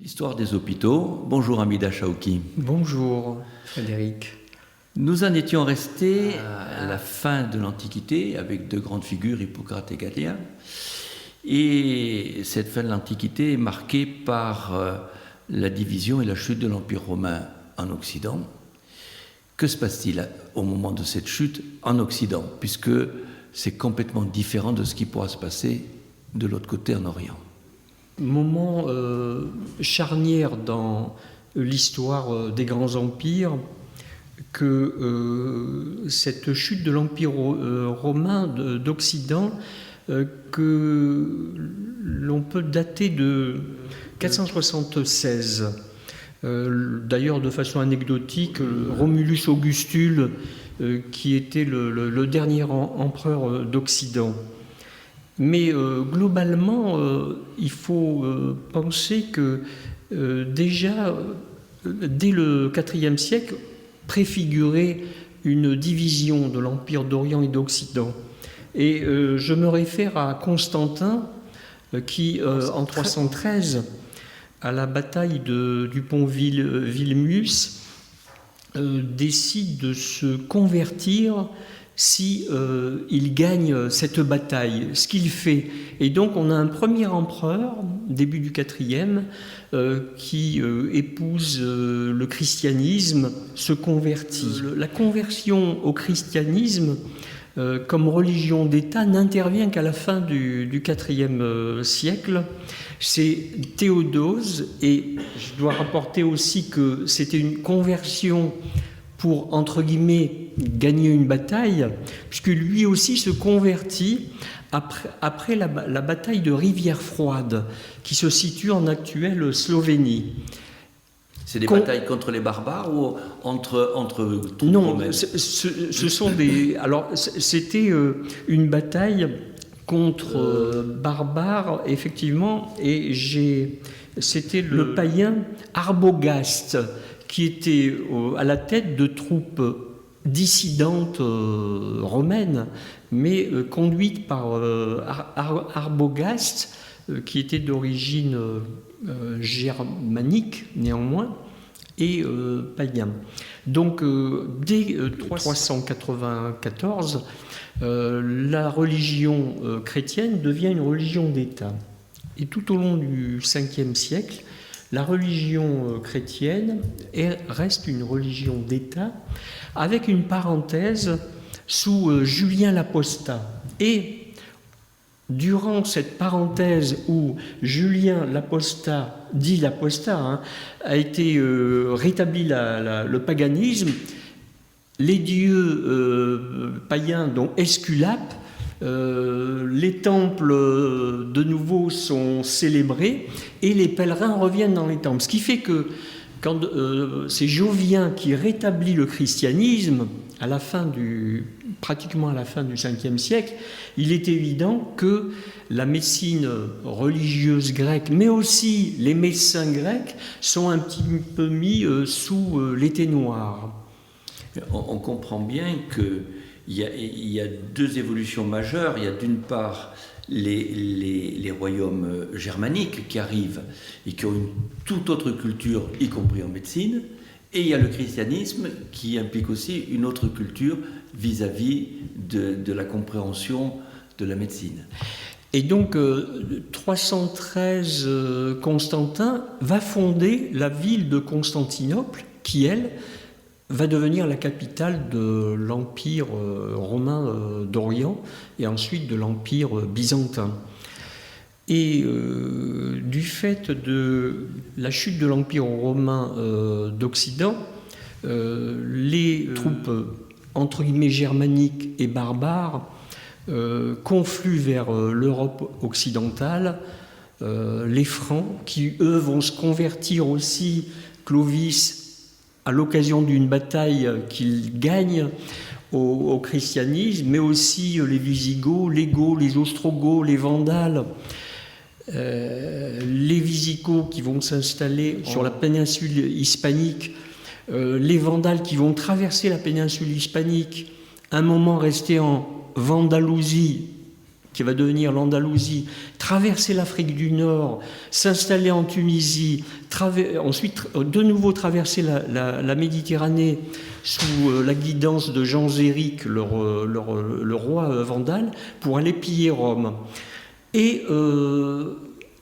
L'histoire des hôpitaux. Bonjour Hamida Chaouki. Bonjour Frédéric. Nous en étions restés à la fin de l'Antiquité avec deux grandes figures, Hippocrate et Galien. Et cette fin de l'Antiquité est marquée par la division et la chute de l'Empire romain en Occident. Que se passe-t-il au moment de cette chute en Occident, puisque c'est complètement différent de ce qui pourra se passer de l'autre côté en Orient? Moment charnière dans l'histoire des grands empires que cette chute de l'Empire romain d'Occident que l'on peut dater de 476. D'ailleurs, de façon anecdotique, Romulus Augustule, qui était le dernier empereur d'Occident. Mais globalement, il faut penser que déjà, dès le IVe siècle, préfigurait une division de l'Empire d'Orient et d'Occident. Et je me réfère à Constantin, qui, en 313, à la bataille du pont Vilmius, décide de se convertir si il gagne cette bataille, ce qu'il fait. Et donc on a un premier empereur, début du IVe, qui épouse le christianisme, se convertit. La conversion au christianisme comme religion d'État n'intervient qu'à la fin du IVe siècle. C'est Théodose, et je dois rapporter aussi que c'était une conversion pour, entre guillemets, gagner une bataille, puisque lui aussi se convertit après la bataille de Rivière-Froide, qui se situe en actuelle Slovénie. C'est des batailles contre les barbares ou entre Non, ce sont des... Alors, c'était une bataille contre barbares, effectivement, et c'était le païen Arbogast, qui était à la tête de troupes dissidentes romaines, mais conduites par Arbogast, qui était d'origine germanique néanmoins, et païen. Donc dès 394, la religion chrétienne devient une religion d'État. Et tout au long du 5e siècle, la religion chrétienne reste une religion d'État, avec une parenthèse sous Julien l'Apostat. Et durant cette parenthèse où Julien l'Apostat, dit l'Apostat, a été rétabli le paganisme, les dieux païens, dont Esculape, les temples de nouveau sont célébrés et les pèlerins reviennent dans les temples. Ce qui fait que quand c'est Jovien qui rétablit le christianisme pratiquement à la fin du 5e siècle, il est évident que la médecine religieuse grecque, mais aussi les médecins grecs, sont un petit peu mis sous l'été noir. On comprend bien qu'il y a deux évolutions majeures. Il y a d'une part les royaumes germaniques qui arrivent et qui ont une toute autre culture, y compris en médecine, et il y a le christianisme qui implique aussi une autre culture vis-à-vis de la compréhension de la médecine. Et donc 313, Constantin va fonder la ville de Constantinople, qui, elle, va devenir la capitale de l'Empire romain d'Orient et ensuite de l'Empire byzantin. Et du fait de la chute de l'Empire romain d'Occident, les troupes entre guillemets germaniques et barbares confluent vers l'Europe occidentale. Les Francs, qui eux vont se convertir aussi, Clovis, à l'occasion d'une bataille qu'il gagne au christianisme, mais aussi les Visigoths, les Goths, les Ostrogoths, les Vandales, les Visigoths qui vont s'installer sur la péninsule hispanique, les Vandales qui vont traverser la péninsule hispanique, un moment restés en Vandalousie, qui va devenir l'Andalousie, traverser l'Afrique du Nord, s'installer en Tunisie, ensuite de nouveau traverser la Méditerranée sous la guidance de Jean Zéric, le roi vandale, pour aller piller Rome. Et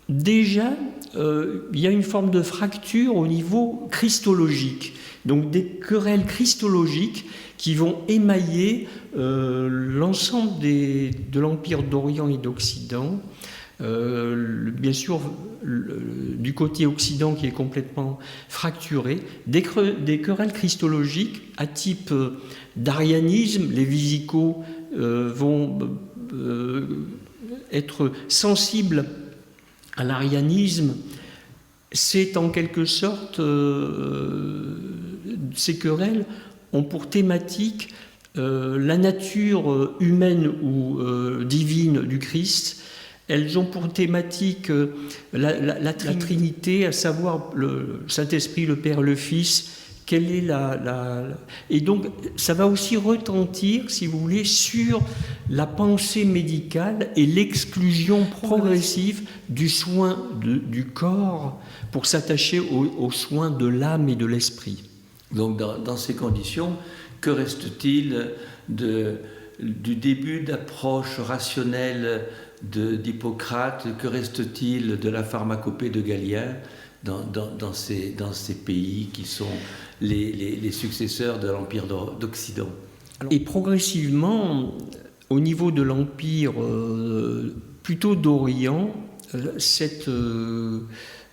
déjà, il y a une forme de fracture au niveau christologique, donc des querelles christologiques qui vont émailler l'ensemble de l'Empire d'Orient et d'Occident. Bien sûr, du côté occident qui est complètement fracturé, des querelles christologiques à type d'arianisme. Les Visigoths vont être sensibles à l'arianisme. C'est en quelque sorte, ces querelles ont pour thématique la nature humaine ou divine du Christ. Elles ont pour thématique la Trinité, à savoir le Saint-Esprit, le Père, le Fils. Quelle est Et donc, ça va aussi retentir, si vous voulez, sur la pensée médicale et l'exclusion progressive du soin du corps pour s'attacher aux soins de l'âme et de l'esprit. Donc, dans ces conditions, que reste-t-il du début d'approche rationnelle d'Hippocrate? Que reste-t-il de la pharmacopée de Galien dans ces pays qui sont les successeurs de l'Empire d'Occident? Et progressivement, au niveau de l'Empire plutôt d'Orient,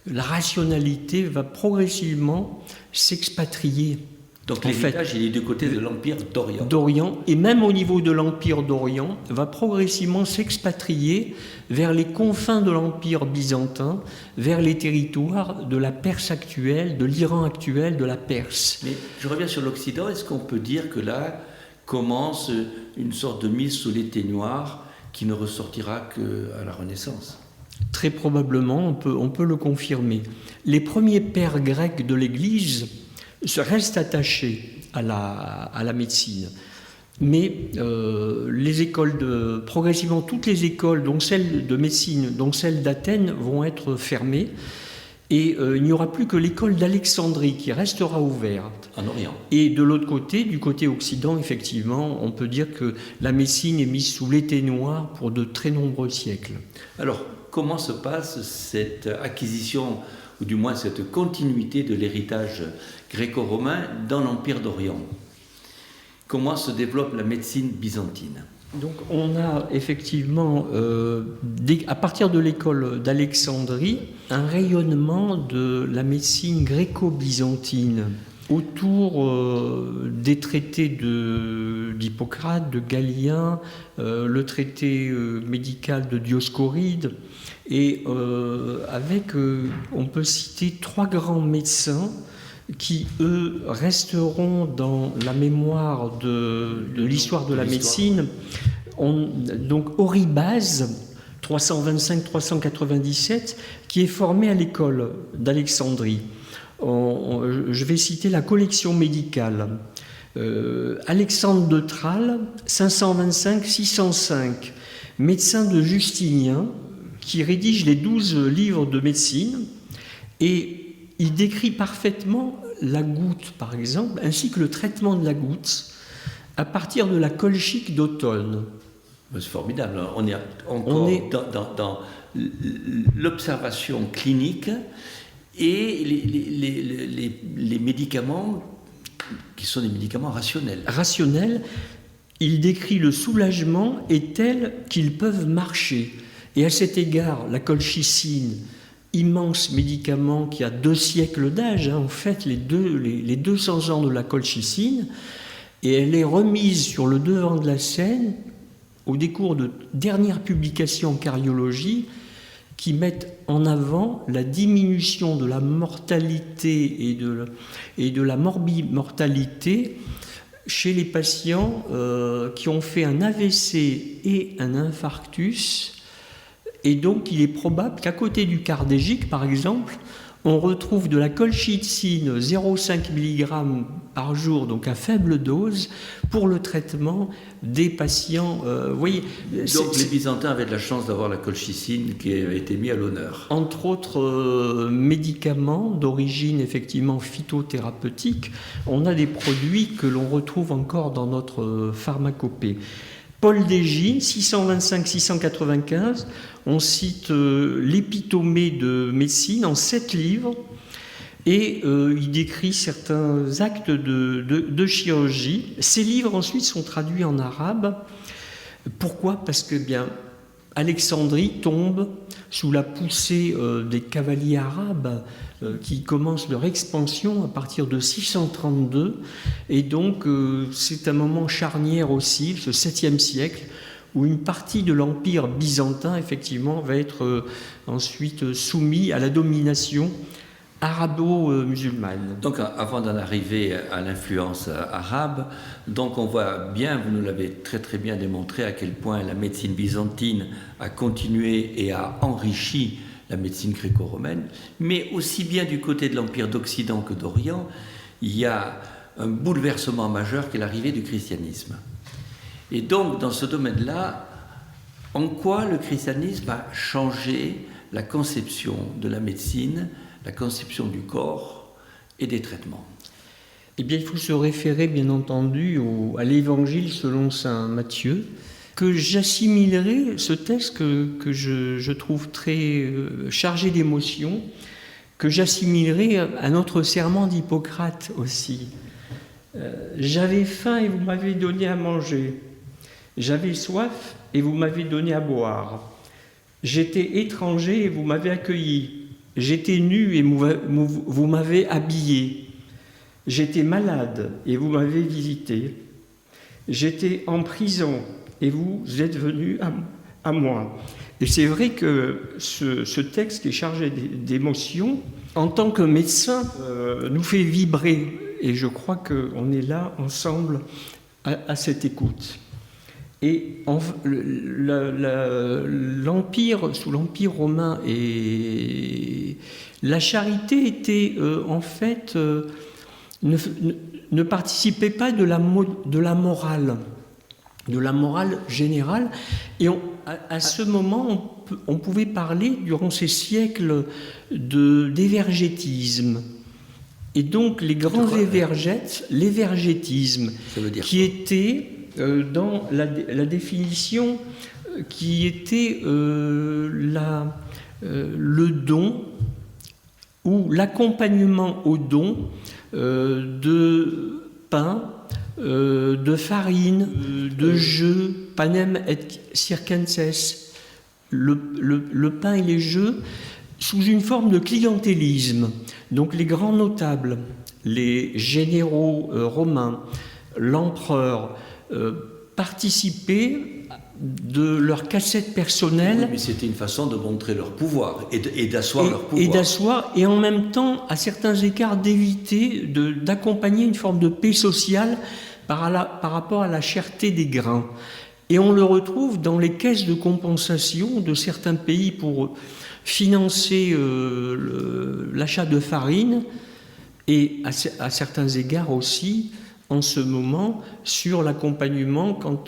la rationalité va progressivement s'expatrier. Donc l'héritage, il est du côté de l'Empire d'Orient. D'Orient, et même au niveau de l'Empire d'Orient, va progressivement s'expatrier vers les confins de l'Empire byzantin, vers les territoires de la Perse actuelle, de l'Iran actuel, de la Perse. Mais je reviens sur l'Occident. Est-ce qu'on peut dire que là commence une sorte de mise sous les ténoirs qui ne ressortira qu'à la Renaissance? Très probablement, on peut le confirmer. Les premiers pères grecs de l'Église restent attachés à la médecine. Mais les écoles progressivement, toutes les écoles, dont celle de médecine, dont celle d'Athènes, vont être fermées. Et il n'y aura plus que l'école d'Alexandrie qui restera ouverte. En Orient. Et de l'autre côté, du côté occident, effectivement, on peut dire que la médecine est mise sous l'été noir pour de très nombreux siècles. Alors, comment se passe cette acquisition, ou du moins cette continuité de l'héritage gréco-romain dans l'Empire d'Orient? Comment se développe la médecine byzantine? Donc on a effectivement, à partir de l'école d'Alexandrie, un rayonnement de la médecine gréco-byzantine autour des traités d'Hippocrate, de Galien, le traité médical de Dioscoride, et on peut citer 3 grands médecins qui, eux, resteront dans la mémoire de l'histoire de la médecine. Donc Oribase, 325-397, qui est formé à l'école d'Alexandrie. Je vais citer la collection médicale. Alexandre de Tralles, 525-605, médecin de Justinien, qui rédige les 12 livres de médecine, et il décrit parfaitement la goutte, par exemple, ainsi que le traitement de la goutte à partir de la colchique d'automne. C'est formidable. On est encore dans l'observation clinique et les médicaments qui sont des médicaments rationnels. Rationnels, il décrit le soulagement est tel qu'ils peuvent marcher. Et à cet égard, la colchicine, immense médicament qui a 2 siècles d'âge, en fait, les 200 ans de la colchicine, et elle est remise sur le devant de la scène au décours de dernières publications en cardiologie qui mettent en avant la diminution de la mortalité et de la morbimortalité chez les patients qui ont fait un AVC et un infarctus. Et donc, il est probable qu'à côté du cardégique, par exemple, on retrouve de la colchicine 0,5 mg par jour, donc à faible dose, pour le traitement des patients. Vous voyez, donc les Byzantins avaient de la chance d'avoir la colchicine qui avait été mise à l'honneur. Entre autres médicaments d'origine effectivement phytothérapeutique, on a des produits que l'on retrouve encore dans notre pharmacopée. Paul Dégine, 625-695, on cite l'épitomée de médecine en 7 livres, et il décrit certains actes de chirurgie. Ces livres ensuite sont traduits en arabe. Pourquoi ? Parce que Alexandrie tombe sous la poussée des cavaliers arabes qui commencent leur expansion à partir de 632. Et donc, c'est un moment charnière aussi, ce 7e siècle, où une partie de l'empire byzantin, effectivement, va être ensuite soumis à la domination arabo-musulmane. Donc, avant d'en arriver à l'influence arabe, donc on voit bien, vous nous l'avez très très bien démontré, à quel point la médecine byzantine a continué et a enrichi la médecine gréco-romaine, mais aussi bien du côté de l'Empire d'Occident que d'Orient, il y a un bouleversement majeur qui est l'arrivée du christianisme. Et donc, dans ce domaine-là, en quoi le christianisme a changé la conception de la médecine, la conception du corps et des traitements? Eh bien, il faut se référer, bien entendu, à l'Évangile selon saint Matthieu, que j'assimilerai, ce texte que je trouve très chargé d'émotions, que j'assimilerai à notre serment d'Hippocrate aussi. J'avais faim et vous m'avez donné à manger. J'avais soif et vous m'avez donné à boire. J'étais étranger et vous m'avez accueilli. J'étais nu et vous m'avez habillé. J'étais malade et vous m'avez visité. J'étais en prison et vous êtes venu à moi. Et c'est vrai que ce texte qui est chargé d'émotions, en tant que médecin, nous fait vibrer. Et je crois qu'on est là ensemble à cette écoute. Et l'Empire, sous l'Empire romain, la charité était en fait ne participait pas de la morale générale. Et à ce moment, on pouvait parler durant ces siècles d'évergétisme. Et donc les grands évergètes, l'évergétisme, qui était dans la définition, qui était le don ou l'accompagnement au don de pain, de farine, de jeux, panem et circenses, le pain et les jeux, sous une forme de clientélisme. Donc les grands notables, les généraux romains, l'empereur, participaient de leur cassette personnelle. Oui, mais c'était une façon de montrer leur pouvoir et d'asseoir leur pouvoir. Et en même temps, à certains écarts, d'éviter d'accompagner une forme de paix sociale par rapport à la cherté des grains. Et on le retrouve dans les caisses de compensation de certains pays pour financer l'achat de farine et à certains égards aussi, en ce moment, sur l'accompagnement quant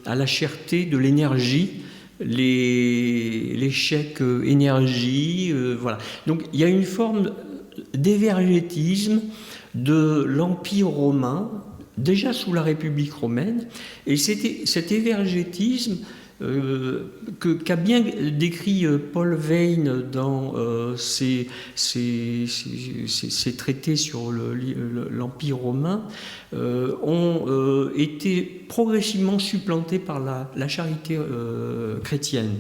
à la cherté de l'énergie, les chèques énergie, voilà. Donc il y a une forme d'évergétisme de l'Empire romain, déjà sous la République romaine, et cet évergétisme qu'a bien décrit Paul Veyne dans ses traités sur l'Empire romain, ont été progressivement supplantés par la charité chrétienne.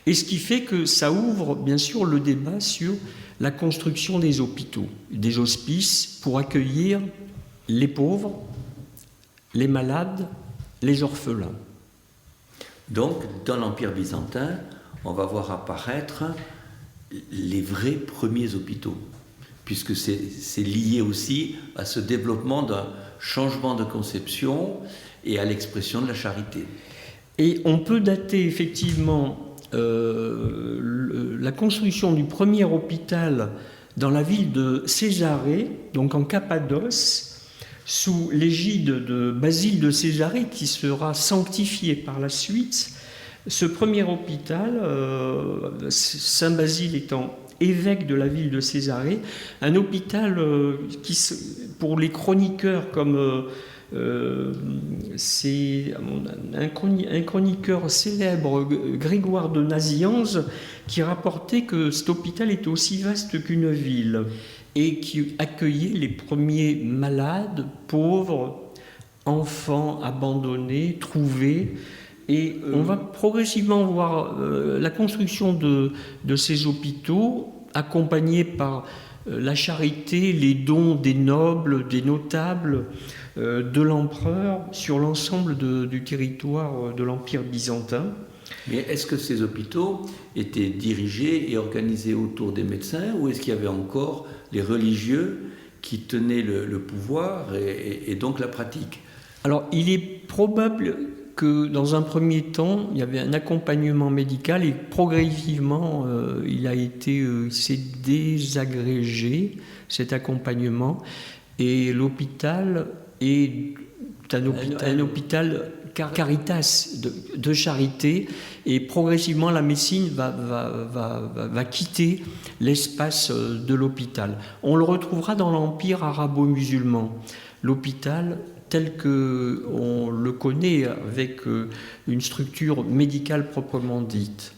Et ce qui fait que ça ouvre bien sûr le débat sur la construction des hôpitaux, des hospices pour accueillir les pauvres, les malades, les orphelins. Donc, dans l'Empire byzantin, on va voir apparaître les vrais premiers hôpitaux, puisque c'est lié aussi à ce développement d'un changement de conception et à l'expression de la charité. Et on peut dater effectivement la construction du premier hôpital dans la ville de Césarée, donc en Cappadoce, sous l'égide de Basile de Césarée, qui sera sanctifié par la suite. Ce premier hôpital, Saint Basile étant évêque de la ville de Césarée, un hôpital qui, pour les chroniqueurs comme c'est un chroniqueur célèbre, Grégoire de Nazianze, qui rapportait que cet hôpital était aussi vaste qu'une ville et qui accueillait les premiers malades, pauvres, enfants abandonnés, trouvés. Et on va progressivement voir la construction de ces hôpitaux, accompagnés par la charité, les dons des nobles, des notables, de l'empereur sur l'ensemble du territoire de l'Empire byzantin. Mais est-ce que ces hôpitaux étaient dirigés et organisés autour des médecins, ou est-ce qu'il y avait encore les religieux qui tenaient le pouvoir et donc la pratique? Alors, il est probable que dans un premier temps, il y avait un accompagnement médical et progressivement, s'est désagrégé, cet accompagnement, et l'hôpital est un hôpital caritas, de charité, et progressivement la médecine va quitter l'espace de l'hôpital. On le retrouvera dans l'empire arabo-musulman. L'hôpital tel qu'on le connaît, avec une structure médicale proprement dite.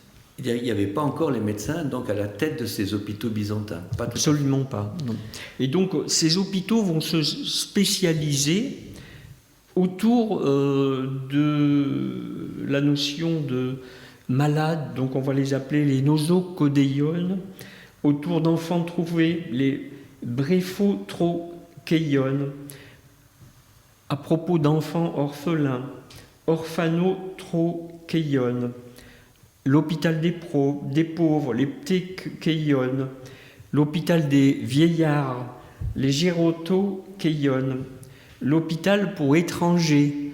Il n'y avait pas encore les médecins donc à la tête de ces hôpitaux byzantins? Absolument pas, non. Et donc ces hôpitaux vont se spécialiser autour de la notion de malades, donc on va les appeler les nosocodeiones, autour d'enfants trouvés, les bréphotrocheiones, à propos d'enfants orphelins, orphanotrocheiones, l'hôpital des pauvres, les ptécheiones, l'hôpital des vieillards, les gérotocheiones, l'hôpital pour étrangers,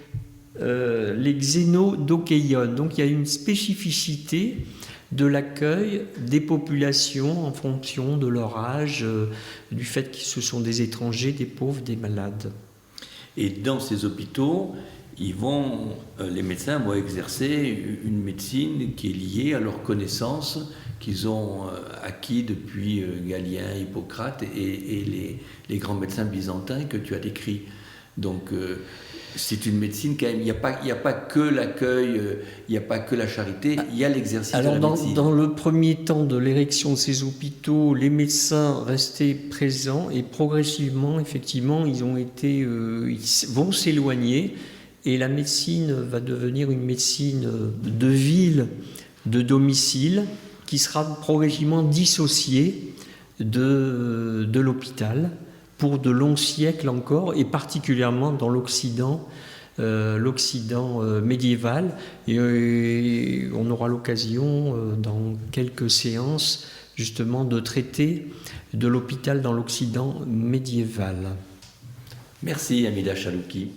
les xénodocheiones. Donc il y a une spécificité de l'accueil des populations en fonction de leur âge, du fait que ce sont des étrangers, des pauvres, des malades. Et dans ces hôpitaux, les médecins vont exercer une médecine qui est liée à leurs connaissances qu'ils ont acquis depuis Galien, Hippocrate et les grands médecins byzantins que tu as décrits. Donc c'est une médecine quand même, il n'y a pas que l'accueil, il n'y a pas que la charité, il y a l'exercice de la médecine. Dans le premier temps de l'érection de ces hôpitaux, les médecins restaient présents et progressivement, effectivement, ils vont s'éloigner et la médecine va devenir une médecine de ville, de domicile, qui sera progressivement dissociée de l'hôpital pour de longs siècles encore, et particulièrement dans l'Occident médiéval. Et on aura l'occasion, dans quelques séances, justement, de traiter de l'hôpital dans l'Occident médiéval. Merci, Amida Chalouki.